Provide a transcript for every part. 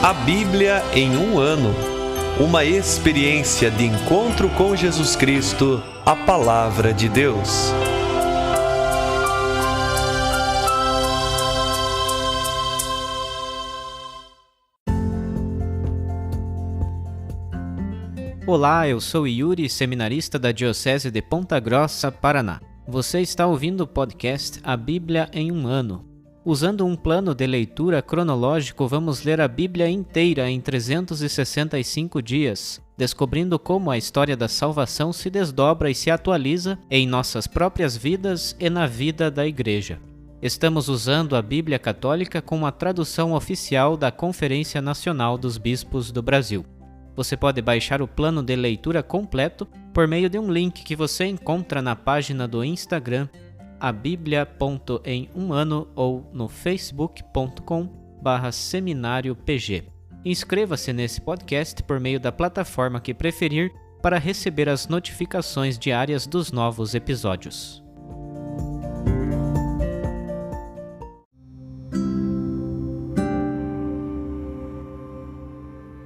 A Bíblia em um ano. Uma experiência de encontro com Jesus Cristo, a Palavra de Deus. Olá, eu sou Yuri, seminarista da Diocese de Ponta Grossa, Paraná. Você está ouvindo o podcast A Bíblia em um ano. Usando um plano de leitura cronológico, vamos ler a Bíblia inteira em 365 dias, descobrindo como a história da salvação se desdobra e se atualiza em nossas próprias vidas e na vida da Igreja. Estamos usando a Bíblia Católica com a tradução oficial da Conferência Nacional dos Bispos do Brasil. Você pode baixar o plano de leitura completo por meio de um link que você encontra na página do Instagram abiblia.emumano ou no facebook.com/seminariopg. Inscreva-se nesse podcast por meio da plataforma que preferir para receber as notificações diárias dos novos episódios.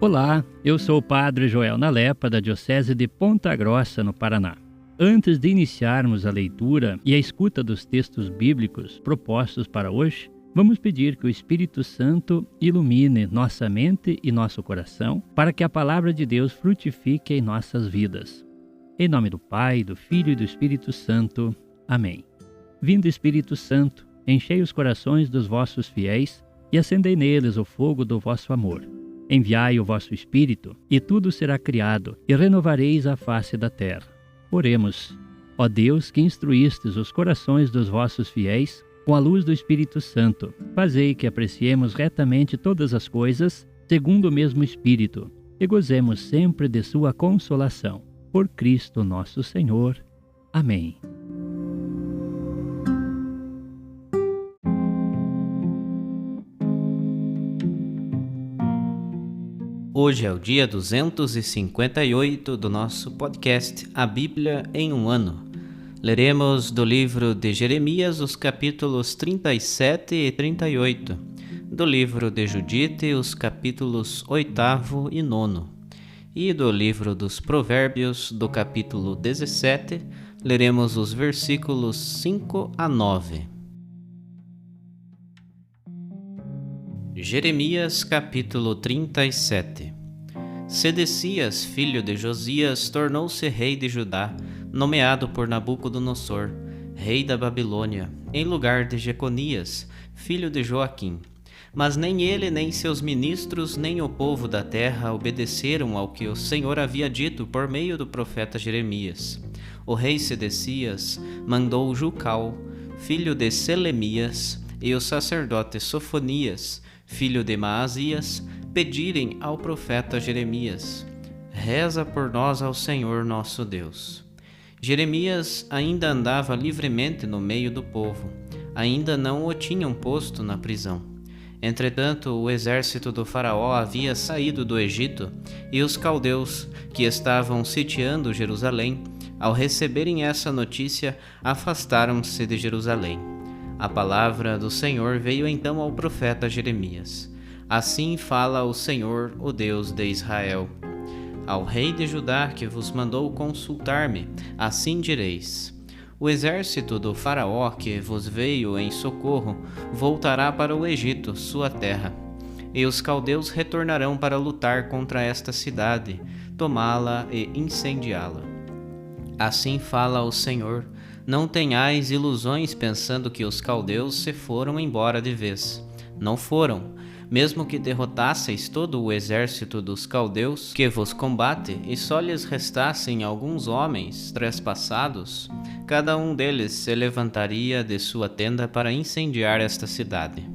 Olá, eu sou o Padre Joel Nalepa, da Diocese de Ponta Grossa, no Paraná. Antes de iniciarmos a leitura e a escuta dos textos bíblicos propostos para hoje, vamos pedir que o Espírito Santo ilumine nossa mente e nosso coração para que a Palavra de Deus frutifique em nossas vidas. Em nome do Pai, do Filho e do Espírito Santo. Amém. Vindo Espírito Santo, enchei os corações dos vossos fiéis e acendei neles o fogo do vosso amor. Enviai o vosso Espírito, e tudo será criado, e renovareis a face da terra. Oremos. Ó Deus, que instruístes os corações dos vossos fiéis com a luz do Espírito Santo, fazei que apreciemos retamente todas as coisas, segundo o mesmo Espírito, e gozemos sempre de sua consolação. Por Cristo nosso Senhor. Amém. Hoje é o dia 258 do nosso podcast A Bíblia em um ano. Leremos do livro de Jeremias os capítulos 37 e 38, do livro de Judite os capítulos 8º e 9, e do livro dos Provérbios do capítulo 17, leremos os versículos 5 a 9. Jeremias capítulo 37. Sedecias, filho de Josias, tornou-se rei de Judá, nomeado por Nabucodonosor, rei da Babilônia, em lugar de Jeconias, filho de Joaquim. Mas nem ele, nem seus ministros, nem o povo da terra obedeceram ao que o Senhor havia dito por meio do profeta Jeremias. O rei Sedecias mandou Jucal, filho de Selemias, e o sacerdote Sofonias, filho de Maasias, pedirem ao profeta Jeremias: reza por nós ao Senhor nosso Deus. Jeremias ainda andava livremente no meio do povo, ainda não o tinham posto na prisão. Entretanto, o exército do faraó havia saído do Egito, e os caldeus, que estavam sitiando Jerusalém, ao receberem essa notícia, afastaram-se de Jerusalém. A palavra do Senhor veio então ao profeta Jeremias. Assim fala o Senhor, o Deus de Israel: ao rei de Judá que vos mandou consultar-me, assim direis: o exército do faraó que vos veio em socorro voltará para o Egito, sua terra, e os caldeus retornarão para lutar contra esta cidade, tomá-la e incendiá-la. Assim fala o Senhor: não tenhais ilusões pensando que os caldeus se foram embora de vez. Não foram. Mesmo que derrotasseis todo o exército dos caldeus que vos combate, e só lhes restassem alguns homens trespassados, cada um deles se levantaria de sua tenda para incendiar esta cidade.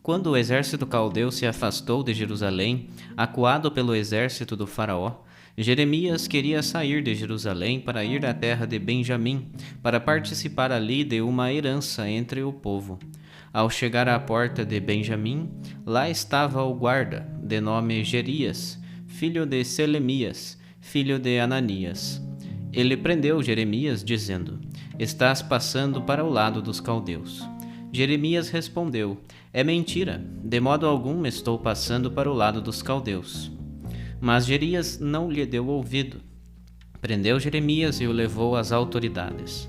Quando o exército caldeu se afastou de Jerusalém, acuado pelo exército do faraó, Jeremias queria sair de Jerusalém para ir à terra de Benjamim, para participar ali de uma herança entre o povo. Ao chegar à porta de Benjamim, lá estava o guarda, de nome Jerias, filho de Selemias, filho de Ananias. Ele prendeu Jeremias, dizendo: estás passando para o lado dos caldeus. Jeremias respondeu: É mentira, de modo algum estou passando para o lado dos caldeus. Mas Jerias não lhe deu ouvido. Prendeu Jeremias e o levou às autoridades.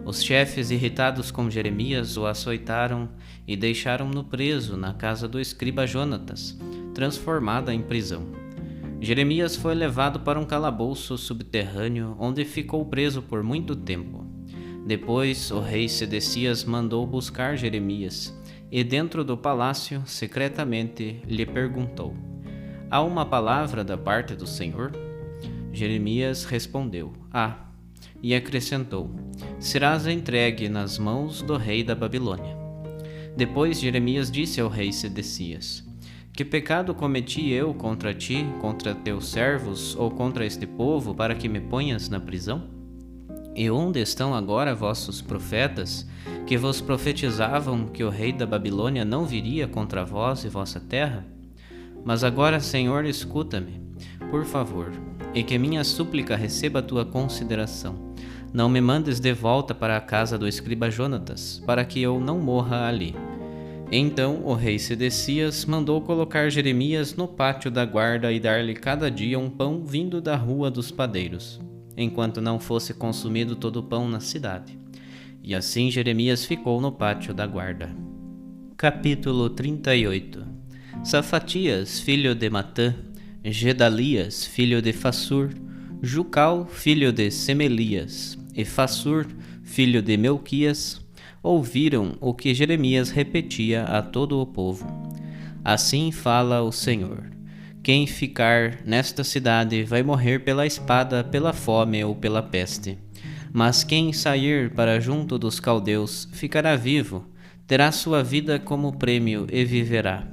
Os chefes, irritados com Jeremias, o açoitaram e deixaram-no preso na casa do escriba Jonatas, transformada em prisão. Jeremias foi levado para um calabouço subterrâneo, onde ficou preso por muito tempo. Depois, o rei Sedecias mandou buscar Jeremias, e dentro do palácio, secretamente, lhe perguntou: Há uma palavra da parte do Senhor? Jeremias respondeu: Há. E acrescentou: Serás entregue nas mãos do rei da Babilônia. Depois Jeremias disse ao rei Sedecias: Que pecado cometi eu contra ti, contra teus servos ou contra este povo, para que me ponhas na prisão? E onde estão agora vossos profetas, que vos profetizavam que o rei da Babilônia não viria contra vós e vossa terra? Mas agora, Senhor, escuta-me, por favor, e que minha súplica receba a tua consideração. Não me mandes de volta para a casa do escriba Jonatas, para que eu não morra ali. Então o rei Sedecias mandou colocar Jeremias no pátio da guarda e dar-lhe cada dia um pão vindo da rua dos padeiros, enquanto não fosse consumido todo o pão na cidade. E assim Jeremias ficou no pátio da guarda. Capítulo 38. Safatias, filho de Matã, Gedalias, filho de Fassur, Jucal, filho de Semelias, e Fassur, filho de Melquias, ouviram o que Jeremias repetia a todo o povo. Assim fala o Senhor: Quem ficar nesta cidade vai morrer pela espada, pela fome ou pela peste. Mas quem sair para junto dos caldeus ficará vivo, terá sua vida como prêmio e viverá.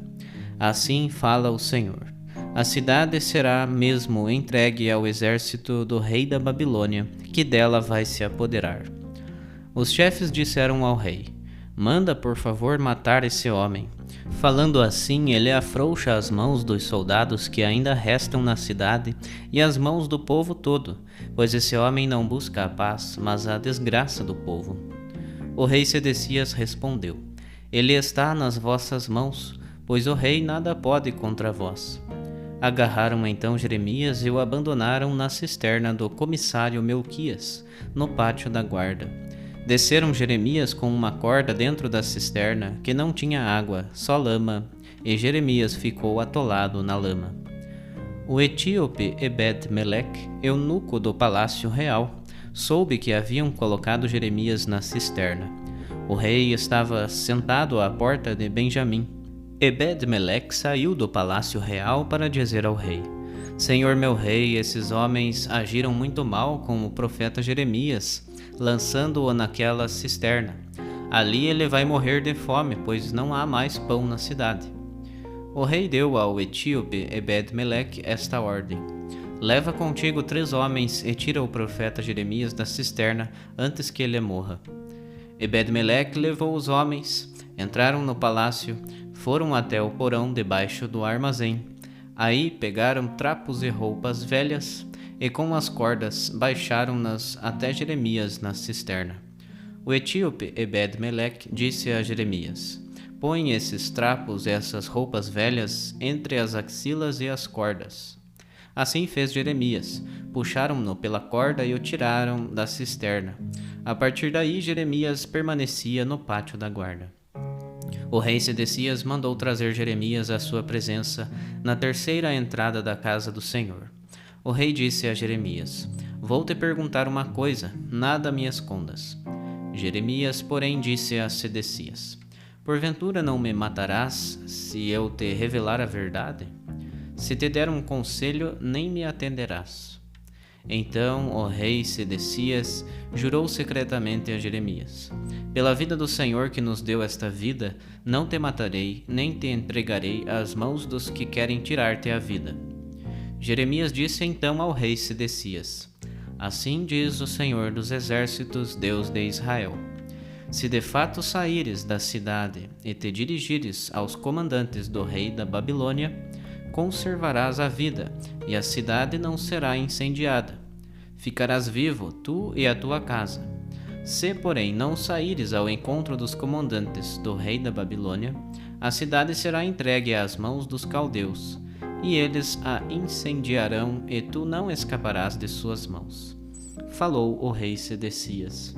Assim fala o Senhor: A cidade será mesmo entregue ao exército do rei da Babilônia, que dela vai se apoderar. Os chefes disseram ao rei: Manda, por favor, matar esse homem. Falando assim, ele afrouxa as mãos dos soldados que ainda restam na cidade e as mãos do povo todo, pois esse homem não busca a paz, mas a desgraça do povo. O rei Sedecias respondeu: Ele está nas vossas mãos, pois o rei nada pode contra vós. Agarraram então Jeremias e o abandonaram na cisterna do comissário Melquias, no pátio da guarda. Desceram Jeremias com uma corda dentro da cisterna, que não tinha água, só lama, e Jeremias ficou atolado na lama. O etíope Ebed-Meleque, eunuco do palácio real, soube que haviam colocado Jeremias na cisterna. O rei estava sentado à porta de Benjamim. Ebed-Meleque saiu do palácio real para dizer ao rei: Senhor meu rei, esses homens agiram muito mal com o profeta Jeremias, lançando-o naquela cisterna. Ali ele vai morrer de fome, pois não há mais pão na cidade. O rei deu ao etíope Ebed-Meleque esta ordem: Leva contigo 3 homens e tira o profeta Jeremias da cisterna antes que ele morra. Ebed-Meleque levou os homens, entraram no palácio, foram até o porão debaixo do armazém. Aí pegaram trapos e roupas velhas e com as cordas baixaram-nas até Jeremias na cisterna. O etíope Ebed-Meleque disse a Jeremias: Põe esses trapos e essas roupas velhas entre as axilas e as cordas. Assim fez Jeremias. Puxaram-no pela corda e o tiraram da cisterna. A partir daí, Jeremias permanecia no pátio da guarda. O rei Sedecias mandou trazer Jeremias à sua presença na terceira entrada da casa do Senhor. O rei disse a Jeremias: Vou te perguntar uma coisa, nada me escondas. Jeremias, porém, disse a Sedecias: Porventura não me matarás se eu te revelar a verdade? Se te der um conselho, nem me atenderás. Então o rei Sedecias jurou secretamente a Jeremias: Pela vida do Senhor que nos deu esta vida, não te matarei, nem te entregarei às mãos dos que querem tirar-te a vida. Jeremias disse então ao rei Sedecias: Assim diz o Senhor dos Exércitos, Deus de Israel: Se de fato saíres da cidade e te dirigires aos comandantes do rei da Babilônia, conservarás a vida, e a cidade não será incendiada. Ficarás vivo, tu e a tua casa. Se, porém, não saíres ao encontro dos comandantes do rei da Babilônia, a cidade será entregue às mãos dos caldeus, e eles a incendiarão, e tu não escaparás de suas mãos. Falou o rei Sedecias.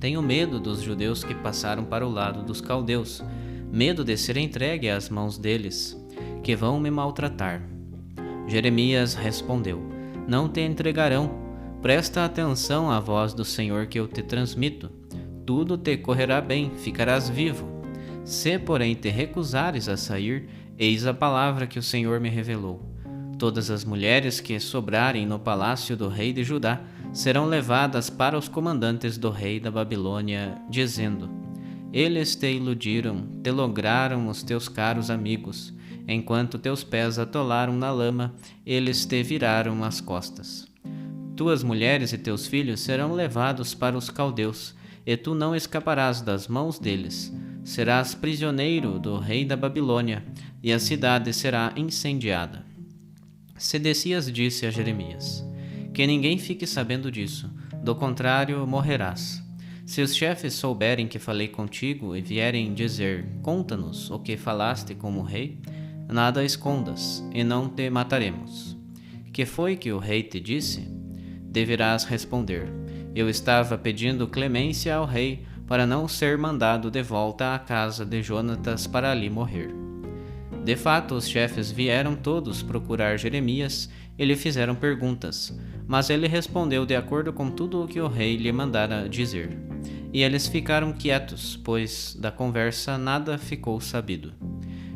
Tenho medo dos judeus que passaram para o lado dos caldeus, medo de ser entregue às mãos deles, que vão me maltratar. Jeremias respondeu: Não te entregarão. Presta atenção à voz do Senhor que eu te transmito. Tudo te correrá bem, ficarás vivo. Se, porém, te recusares a sair, eis a palavra que o Senhor me revelou. Todas as mulheres que sobrarem no palácio do rei de Judá serão levadas para os comandantes do rei da Babilônia, dizendo: Eles te iludiram, te lograram os teus caros amigos. Enquanto teus pés atolaram na lama, eles te viraram as costas. Tuas mulheres e teus filhos serão levados para os caldeus, e tu não escaparás das mãos deles. Serás prisioneiro do rei da Babilônia, e a cidade será incendiada. Sedecias disse a Jeremias: Que ninguém fique sabendo disso, do contrário morrerás. Se os chefes souberem que falei contigo e vierem dizer: Conta-nos o que falaste com o rei, nada escondas, e não te mataremos. Que foi que o rei te disse? Deverás responder: Eu estava pedindo clemência ao rei para não ser mandado de volta à casa de Jonatas para ali morrer. De fato, os chefes vieram todos procurar Jeremias e lhe fizeram perguntas, mas ele respondeu de acordo com tudo o que o rei lhe mandara dizer. E eles ficaram quietos, pois da conversa nada ficou sabido.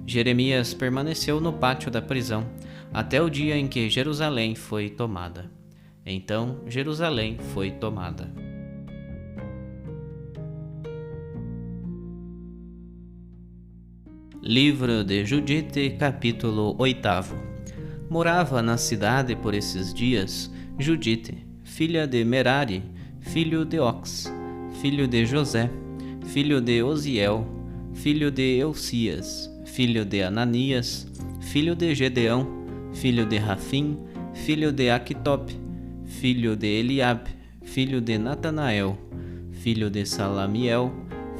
Jeremias permaneceu no pátio da prisão até o dia em que Jerusalém foi tomada. Então Jerusalém foi tomada. Livro de Judite, capítulo 8. Morava na cidade por esses dias Judite, filha de Merari, filho de Ox, filho de José, filho de Osiel, filho de Eucias, filho de Ananias, filho de Gedeão, filho de Rafim, filho de Aquitope, filho de Eliabe, filho de Natanael, filho de Salamiel,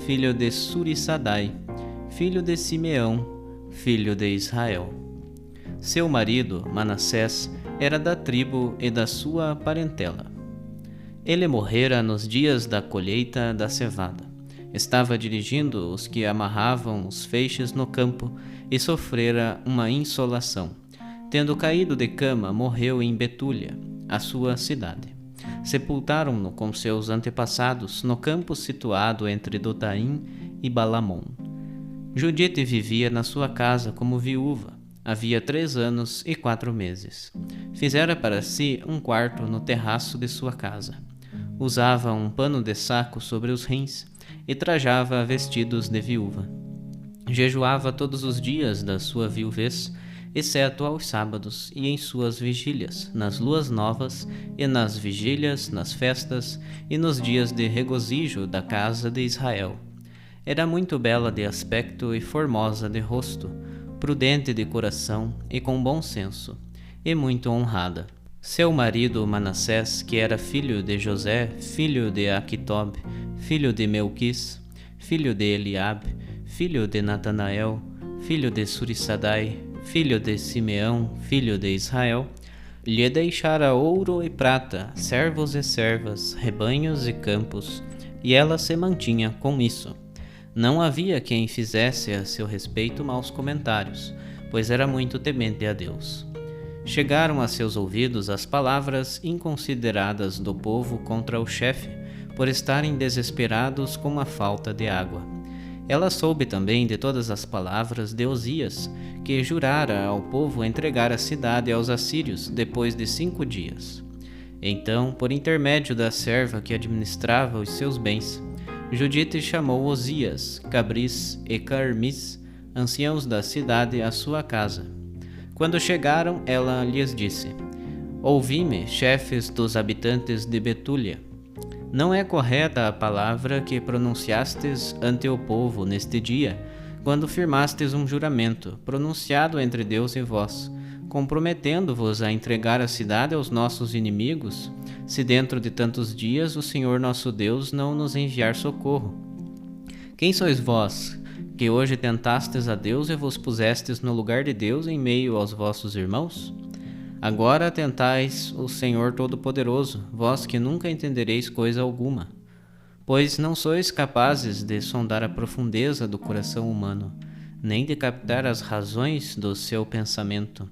filho de Surissadai, filho de Simeão, filho de Israel. Seu marido, Manassés, era da tribo e da sua parentela. Ele morrera nos dias da colheita da cevada. Estava dirigindo os que amarravam os feixes no campo e sofrera uma insolação. Tendo caído de cama, morreu em Betúlia, a sua cidade. Sepultaram-no com seus antepassados no campo situado entre Dotaim e Balamon. Judite vivia na sua casa como viúva. Havia 3 anos e 4 meses. Fizera para si um quarto no terraço de sua casa. Usava um pano de saco sobre os rins e trajava vestidos de viúva. Jejuava todos os dias da sua viuvez, exceto aos sábados e em suas vigílias, nas luas novas e nas vigílias, nas festas e nos dias de regozijo da casa de Israel. Era muito bela de aspecto e formosa de rosto, prudente de coração e com bom senso, e muito honrada. Seu marido Manassés, que era filho de José, filho de Aquitob, filho de Melquis, filho de Eliabe, filho de Natanael, filho de Surissadai, filho de Simeão, filho de Israel, lhe deixara ouro e prata, servos e servas, rebanhos e campos, e ela se mantinha com isso. Não havia quem fizesse a seu respeito maus comentários, pois era muito temente a Deus. Chegaram a seus ouvidos as palavras inconsideradas do povo contra o chefe, por estarem desesperados com a falta de água. Ela soube também de todas as palavras de Osias, que jurara ao povo entregar a cidade aos assírios depois de 5 dias. Então, por intermédio da serva que administrava os seus bens, Judite chamou Osias, Cabris e Carmis, anciãos da cidade, à sua casa. Quando chegaram, ela lhes disse: Ouvi-me, chefes dos habitantes de Betúlia. Não é correta a palavra que pronunciastes ante o povo neste dia, quando firmastes um juramento, pronunciado entre Deus e vós, comprometendo-vos a entregar a cidade aos nossos inimigos, se dentro de tantos dias o Senhor nosso Deus não nos enviar socorro? Quem sois vós, que hoje tentastes a Deus e vos pusestes no lugar de Deus em meio aos vossos irmãos? Agora tentais o Senhor Todo-Poderoso, vós que nunca entendereis coisa alguma. Pois não sois capazes de sondar a profundeza do coração humano, nem de captar as razões do seu pensamento.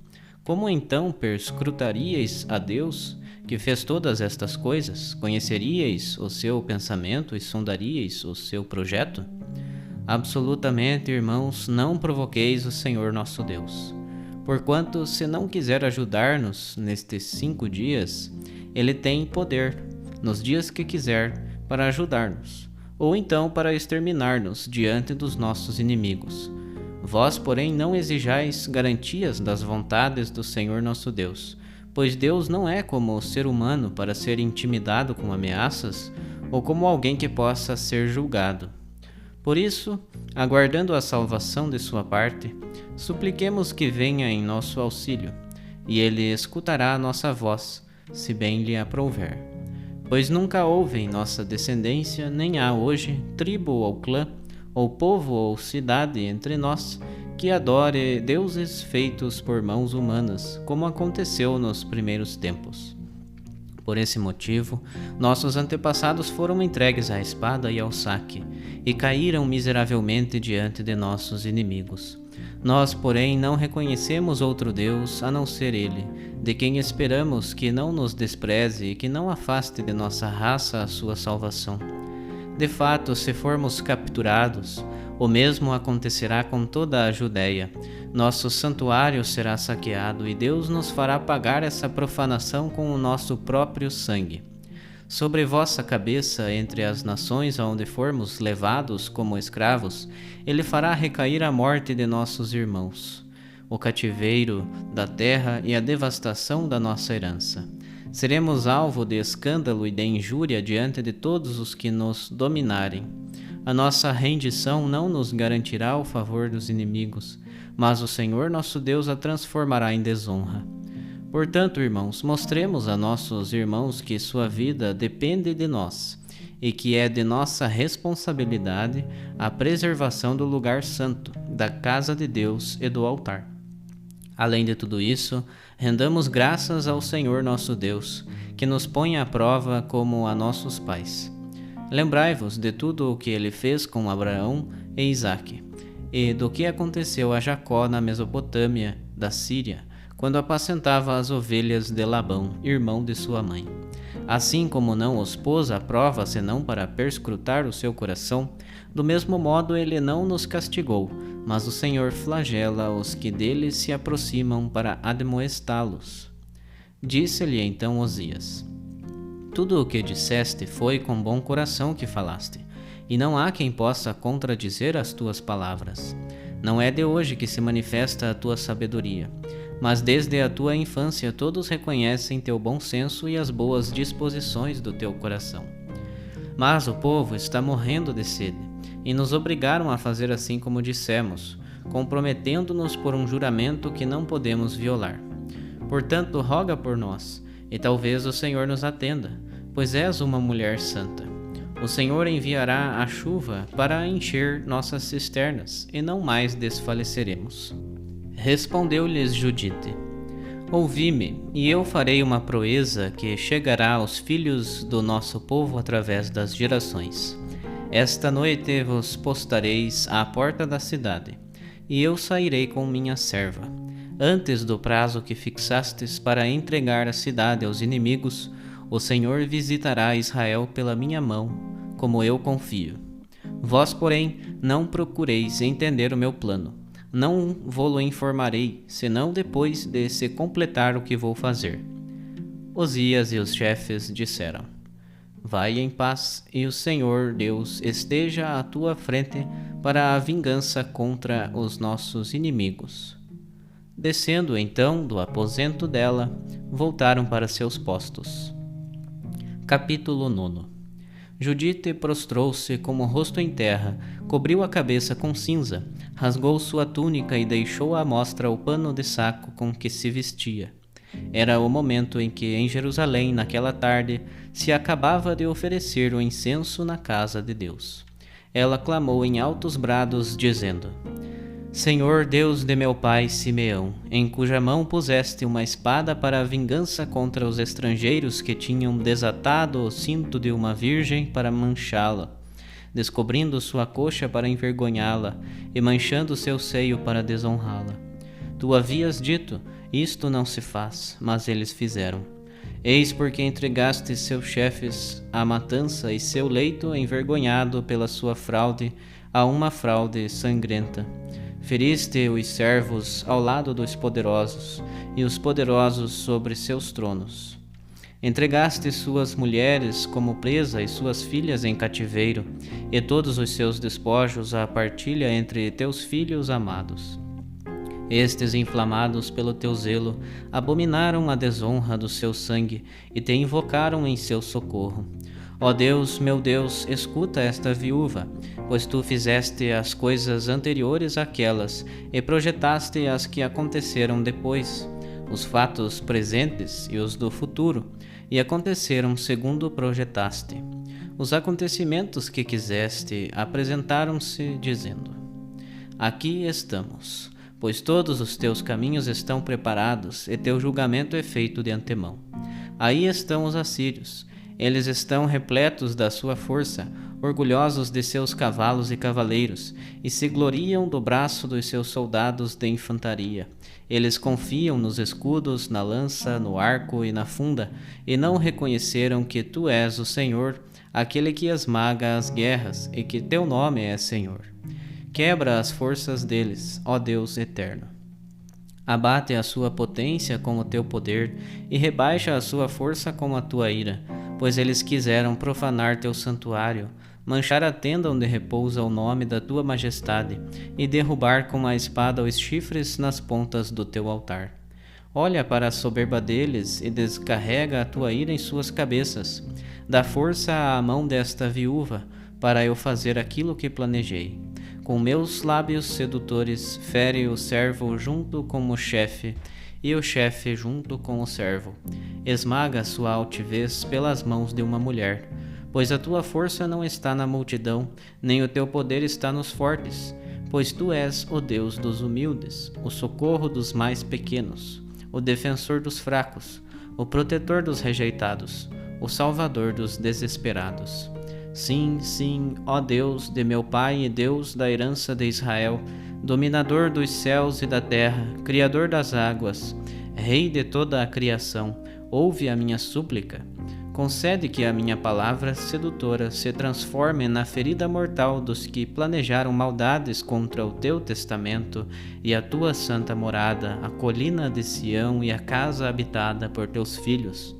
Como então perscrutaríeis a Deus, que fez todas estas coisas? Conheceríeis o seu pensamento e sondaríeis o seu projeto? Absolutamente, irmãos, não provoqueis o Senhor nosso Deus. Porquanto, se não quiser ajudar-nos nestes 5 dias, Ele tem poder, nos dias que quiser, para ajudar-nos, ou então para exterminar-nos diante dos nossos inimigos. Vós, porém, não exijais garantias das vontades do Senhor nosso Deus, pois Deus não é como o ser humano para ser intimidado com ameaças, ou como alguém que possa ser julgado. Por isso, aguardando a salvação de sua parte, supliquemos que venha em nosso auxílio, e Ele escutará a nossa voz, se bem lhe aprouver. Pois nunca houve em nossa descendência, nem há hoje, tribo ou clã, ou povo ou cidade entre nós, que adore deuses feitos por mãos humanas, como aconteceu nos primeiros tempos. Por esse motivo, nossos antepassados foram entregues à espada e ao saque, e caíram miseravelmente diante de nossos inimigos. Nós, porém, não reconhecemos outro Deus a não ser Ele, de quem esperamos que não nos despreze e que não afaste de nossa raça a sua salvação. De fato, se formos capturados, o mesmo acontecerá com toda a Judéia. Nosso santuário será saqueado e Deus nos fará pagar essa profanação com o nosso próprio sangue. Sobre vossa cabeça, entre as nações aonde formos levados como escravos, Ele fará recair a morte de nossos irmãos, o cativeiro da terra e a devastação da nossa herança. Seremos alvo de escândalo e de injúria diante de todos os que nos dominarem. A nossa rendição não nos garantirá o favor dos inimigos, mas o Senhor nosso Deus a transformará em desonra. Portanto, irmãos, mostremos a nossos irmãos que sua vida depende de nós, e que é de nossa responsabilidade a preservação do lugar santo, da casa de Deus e do altar. Além de tudo isso, rendamos graças ao Senhor nosso Deus, que nos põe à prova como a nossos pais. Lembrai-vos de tudo o que Ele fez com Abraão e Isaque, e do que aconteceu a Jacó na Mesopotâmia da Síria, quando apacentava as ovelhas de Labão, irmão de sua mãe. Assim como não os pôs à prova senão para perscrutar o seu coração, do mesmo modo Ele não nos castigou, mas o Senhor flagela os que dele se aproximam para admoestá-los. Disse-lhe então Osias: Tudo o que disseste foi com bom coração que falaste, e não há quem possa contradizer as tuas palavras. Não é de hoje que se manifesta a tua sabedoria, mas desde a tua infância todos reconhecem teu bom senso e as boas disposições do teu coração. Mas o povo está morrendo de sede, e nos obrigaram a fazer assim como dissemos, comprometendo-nos por um juramento que não podemos violar. Portanto, roga por nós, e talvez o Senhor nos atenda, pois és uma mulher santa. O Senhor enviará a chuva para encher nossas cisternas, e não mais desfaleceremos. Respondeu-lhes Judite: Ouvi-me, e eu farei uma proeza que chegará aos filhos do nosso povo através das gerações. Esta noite vos postareis à porta da cidade, e eu sairei com minha serva. Antes do prazo que fixastes para entregar a cidade aos inimigos, o Senhor visitará Israel pela minha mão, como eu confio. Vós, porém, não procureis entender o meu plano. Não vô-lo informarei, senão depois de se completar o que vou fazer. Osias e os chefes disseram: Vai em paz, e o Senhor Deus esteja à tua frente para a vingança contra os nossos inimigos. Descendo então do aposento dela, voltaram para seus postos. Capítulo 9. Judite prostrou-se com o rosto em terra, cobriu a cabeça com cinza, rasgou sua túnica e deixou à mostra o pano de saco com que se vestia. Era o momento em que, em Jerusalém, naquela tarde, se acabava de oferecer o incenso na casa de Deus. Ela clamou em altos brados, dizendo: Senhor Deus de meu pai Simeão, em cuja mão puseste uma espada para a vingança contra os estrangeiros que tinham desatado o cinto de uma virgem para manchá-la, descobrindo sua coxa para envergonhá-la e manchando seu seio para desonrá-la. Tu havias dito: isto não se faz, mas eles fizeram. Eis porque entregaste seus chefes à matança e seu leito envergonhado pela sua fraude a uma fraude sangrenta. Feriste os servos ao lado dos poderosos, e os poderosos sobre seus tronos. Entregaste suas mulheres como presa e suas filhas em cativeiro, e todos os seus despojos à partilha entre teus filhos amados. Estes, inflamados pelo teu zelo, abominaram a desonra do seu sangue e te invocaram em seu socorro. Ó Deus, meu Deus, escuta esta viúva, pois tu fizeste as coisas anteriores àquelas e projetaste as que aconteceram depois, os fatos presentes e os do futuro, e aconteceram segundo projetaste. Os acontecimentos que quiseste apresentaram-se, dizendo: aqui estamos, pois todos os teus caminhos estão preparados e teu julgamento é feito de antemão. Aí estão os assírios. Eles estão repletos da sua força, orgulhosos de seus cavalos e cavaleiros, e se gloriam do braço dos seus soldados de infantaria. Eles confiam nos escudos, na lança, no arco e na funda, e não reconheceram que tu és o Senhor, aquele que esmaga as guerras, e que teu nome é Senhor. Quebra as forças deles, ó Deus eterno. Abate a sua potência com o teu poder, e rebaixa a sua força com a tua ira, pois eles quiseram profanar teu santuário, manchar a tenda onde repousa o nome da tua majestade, e derrubar com a espada os chifres nas pontas do teu altar. Olha para a soberba deles e descarrega a tua ira em suas cabeças. Dá força à mão desta viúva, para eu fazer aquilo que planejei. Com meus lábios sedutores, fere o servo junto com o chefe, e o chefe junto com o servo. Esmaga sua altivez pelas mãos de uma mulher, pois a tua força não está na multidão, nem o teu poder está nos fortes, pois tu és o Deus dos humildes, o socorro dos mais pequenos, o defensor dos fracos, o protetor dos rejeitados, o salvador dos desesperados. Sim, sim, ó Deus de meu Pai e Deus da herança de Israel, dominador dos céus e da terra, criador das águas, Rei de toda a criação, ouve a minha súplica. Concede que a minha palavra sedutora se transforme na ferida mortal dos que planejaram maldades contra o teu testamento e a tua santa morada, a colina de Sião e a casa habitada por teus filhos.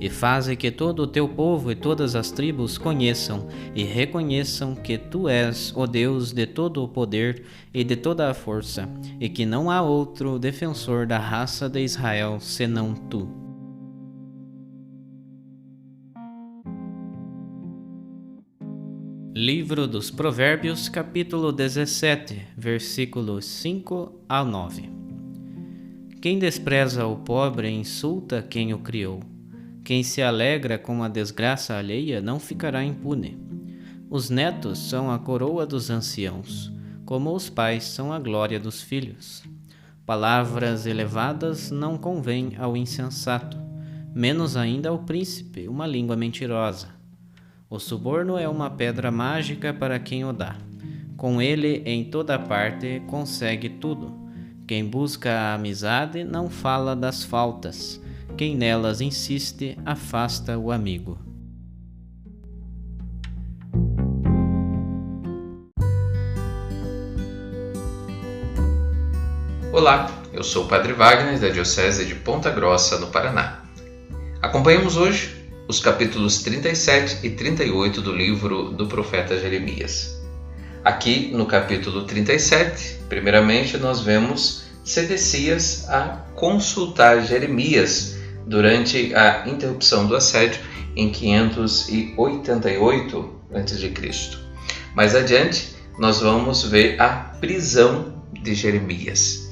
E faze que todo o teu povo e todas as tribos conheçam e reconheçam que tu és o Deus de todo o poder e de toda a força, e que não há outro defensor da raça de Israel senão tu. Livro dos Provérbios, capítulo 17, versículos 5 a 9. Quem despreza o pobre insulta quem o criou. Quem se alegra com a desgraça alheia não ficará impune. Os netos são a coroa dos anciãos, como os pais são a glória dos filhos. Palavras elevadas não convêm ao insensato, menos ainda ao príncipe uma língua mentirosa. O suborno é uma pedra mágica para quem o dá. Com ele, em toda parte, consegue tudo. Quem busca a amizade não fala das faltas. Quem nelas insiste, afasta o amigo. Olá, eu sou o Padre Wagner, da Diocese de Ponta Grossa, no Paraná. Acompanhamos hoje os capítulos 37 e 38 do livro do profeta Jeremias. Aqui no capítulo 37, primeiramente nós vemos Sedecias a consultar Jeremias durante a interrupção do assédio em 588 a.C. Mais adiante, nós vamos ver a prisão de Jeremias.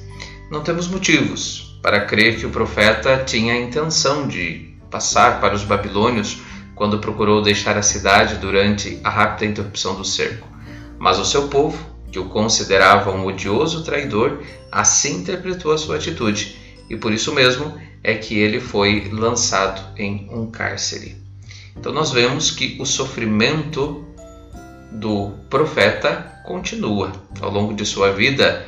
Não temos motivos para crer que o profeta tinha a intenção de passar para os babilônios quando procurou deixar a cidade durante a rápida interrupção do cerco. Mas o seu povo, que o considerava um odioso traidor, assim interpretou a sua atitude, e por isso mesmo é que ele foi lançado em um cárcere. Então nós vemos que o sofrimento do profeta continua. Ao longo de sua vida,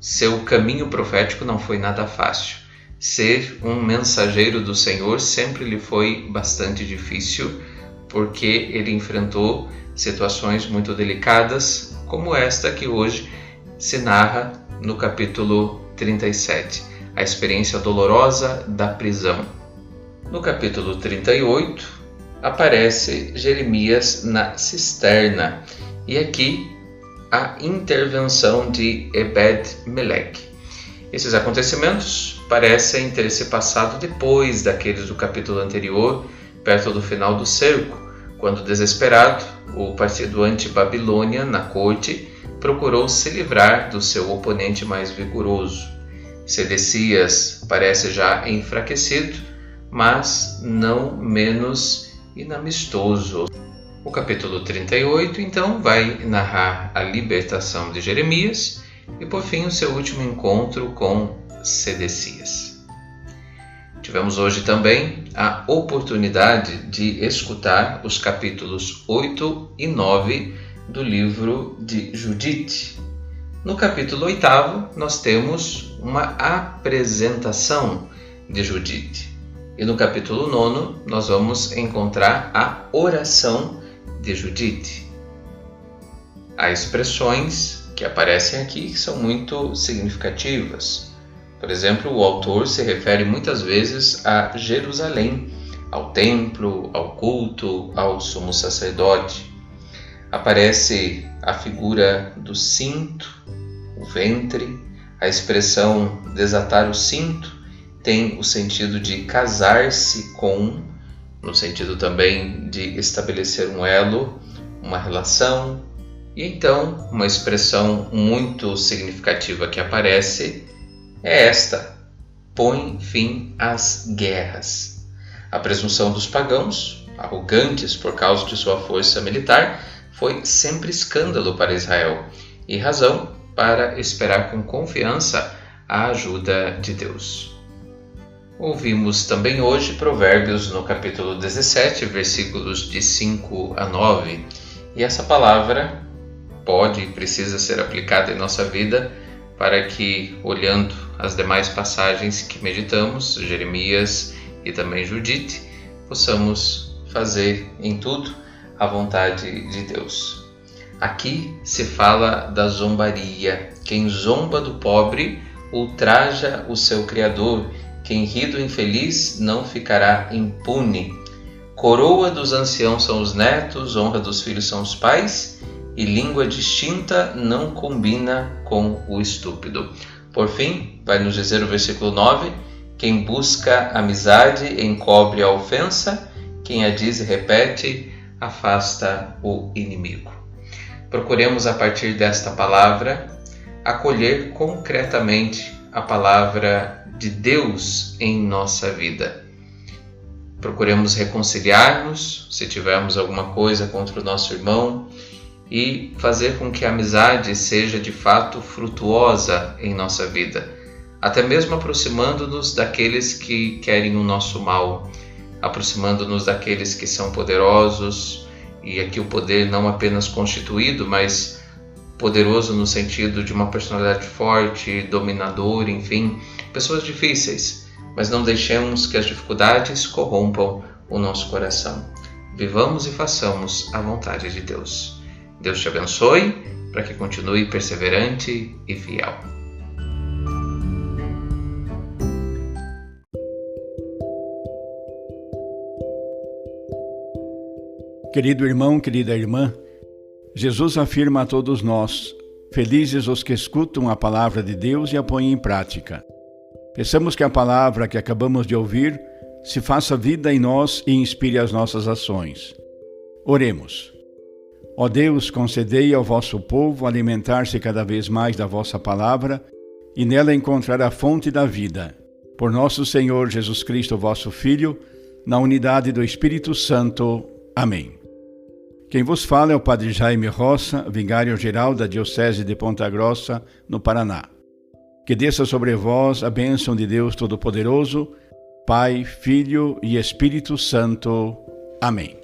seu caminho profético não foi nada fácil. Ser um mensageiro do Senhor sempre lhe foi bastante difícil, porque ele enfrentou situações muito delicadas, como esta que hoje se narra no capítulo 37, a experiência dolorosa da prisão. No capítulo 38, aparece Jeremias na cisterna, e aqui a intervenção de Ebed-Meleque. Esses acontecimentos parecem ter se passado depois daqueles do capítulo anterior, perto do final do cerco, quando, desesperado, o partido anti-Babilônia na corte procurou se livrar do seu oponente mais vigoroso. Sedecias parece já enfraquecido, mas não menos inamistoso. O capítulo 38, então, vai narrar a libertação de Jeremias e, por fim, o seu último encontro com Sedecias. Tivemos hoje também a oportunidade de escutar os capítulos 8 e 9 do livro de Judite. No capítulo 8, nós temos uma apresentação de Judite. E no capítulo 9, nós vamos encontrar a oração de Judite. Há expressões que aparecem aqui que são muito significativas. Por exemplo, o autor se refere muitas vezes a Jerusalém, ao templo, ao culto, ao sumo sacerdote. Aparece a figura do cinto, o ventre, a expressão desatar o cinto tem o sentido de casar-se com, no sentido também de estabelecer um elo, uma relação. E então, uma expressão muito significativa que aparece é esta: põe fim às guerras. A presunção dos pagãos, arrogantes por causa de sua força militar, foi sempre escândalo para Israel e razão para esperar com confiança a ajuda de Deus. Ouvimos também hoje Provérbios no capítulo 17, versículos de 5 a 9, e essa palavra pode e precisa ser aplicada em nossa vida para que, olhando as demais passagens que meditamos, Jeremias e também Judite, possamos fazer em tudo a vontade de Deus. Aqui se fala da zombaria. Quem zomba do pobre ultraja o seu Criador. Quem ri do infeliz não ficará impune. Coroa dos anciãos são os netos, honra dos filhos são os pais, e língua distinta não combina com o estúpido. Por fim, vai nos dizer o versículo 9, quem busca amizade encobre a ofensa, quem a diz e repete, afasta o inimigo. Procuremos, a partir desta palavra, acolher concretamente a palavra de Deus em nossa vida. Procuremos reconciliar-nos, se tivermos alguma coisa contra o nosso irmão, e fazer com que a amizade seja de fato frutuosa em nossa vida, até mesmo aproximando-nos daqueles que querem o nosso mal, aproximando-nos daqueles que são poderosos, e aqui o poder não apenas constituído, mas poderoso no sentido de uma personalidade forte, dominador, enfim, pessoas difíceis, mas não deixemos que as dificuldades corrompam o nosso coração. Vivamos e façamos a vontade de Deus. Deus te abençoe, para que continue perseverante e fiel. Querido irmão, querida irmã, Jesus afirma a todos nós: felizes os que escutam a palavra de Deus e a põem em prática. Peçamos que a palavra que acabamos de ouvir se faça vida em nós e inspire as nossas ações. Oremos. Ó Deus, concedei ao vosso povo alimentar-se cada vez mais da vossa palavra e nela encontrar a fonte da vida. Por nosso Senhor Jesus Cristo, vosso Filho, na unidade do Espírito Santo. Amém. Quem vos fala é o Padre Jaime Roça, vigário-geral da Diocese de Ponta Grossa, no Paraná. Que desça sobre vós a bênção de Deus Todo-Poderoso, Pai, Filho e Espírito Santo. Amém.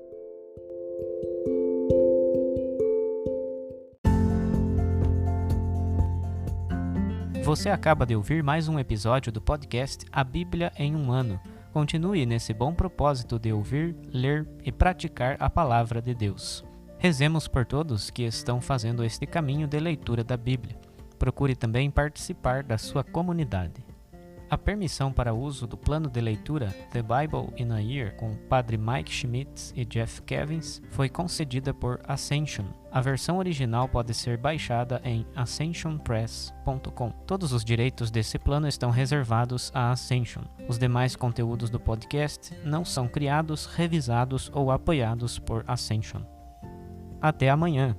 Você acaba de ouvir mais um episódio do podcast A Bíblia em um Ano. Continue nesse bom propósito de ouvir, ler e praticar a Palavra de Deus. Rezemos por todos que estão fazendo este caminho de leitura da Bíblia. Procure também participar da sua comunidade. A permissão para uso do plano de leitura The Bible in a Year com o Padre Mike Schmitz e Jeff Kevins foi concedida por Ascension. A versão original pode ser baixada em ascensionpress.com. Todos os direitos desse plano estão reservados à Ascension. Os demais conteúdos do podcast não são criados, revisados ou apoiados por Ascension. Até amanhã!